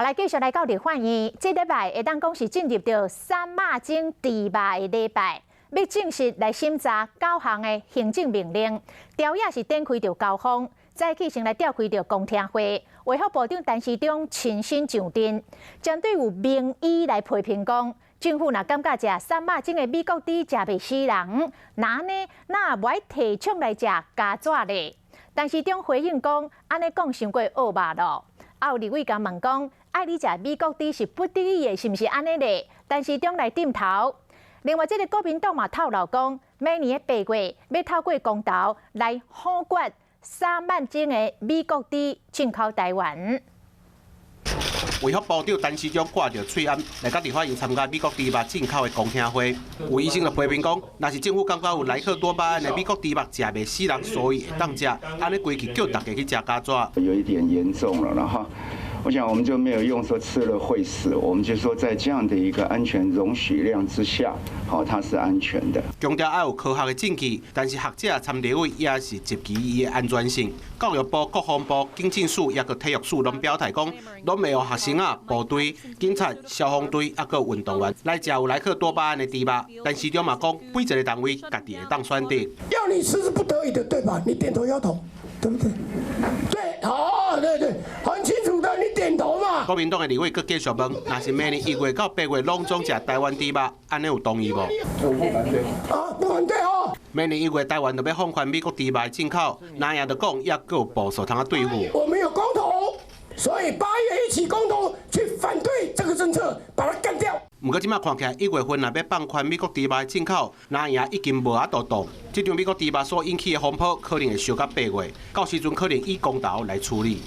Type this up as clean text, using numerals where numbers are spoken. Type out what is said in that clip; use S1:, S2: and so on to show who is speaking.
S1: 来继续来到立法院，这礼拜会当讲是进入到三马精猪肉的礼拜，要正式来审查9项的行政命令。调也是展开着交锋，早起先来召开着公听会，卫福部长陈时中亲身上阵，针对有名医来批评讲，政府若感觉食三马精的美国猪食袂死人，那也无爱提倡来食家爪咧。陈时中回应讲，安尼讲伤过恶霸咯。也有立委甲问讲，爱你食美国猪是不得已的，是毋是安尼咧？陈时中来点头。另外，这个国民党嘛透露讲，每年的8月要透过公投来否决3万斤的美国猪进口台湾。
S2: 卫福部长陈时中挂着喙安来到立法院参加美国猪肉进口的公听会，有医生就批评讲，若是政府感觉有莱克多巴胺的美国猪肉食袂死人，所以会当食，安尼规矩叫大家去食家爪。
S3: 有一点严重了，然后我想我们就没有用说吃了会死，我们就说在这样的一个安全容许量之下，它是安全的。
S2: 强调要有科学的证据，但是学者参立委也是质疑伊的安全性。教育部、国防部、警政署也个体育署拢表态讲，拢袂让学生啊、部队、警察、消防队啊个运动员来食有莱克多巴胺的猪肉。但市长嘛讲，每一个单位家己会当选择。
S4: 要你吃是不得已的，对吧？你点头摇头，对不对？对，好，对，很清楚的，你点头嘛。
S2: 国民党的立委佮继续问，若是明年1月到8月拢总食台湾猪肉，安尼有同意无？
S4: 我不反对。啊，不反对哦。
S2: 明年1月台湾就要放宽美国猪肉的进口，那样就讲也佮有部署通啊对付。
S4: 我们有公投，所以8月一起公投去反对这个政策，把它干掉。
S2: 不过，即摆看起来1月份若要放宽美国猪肉的进口，那样已经无法度动。这场美国猪肉所引起的风波，可能会烧到8月，到时阵可能以公投来处理。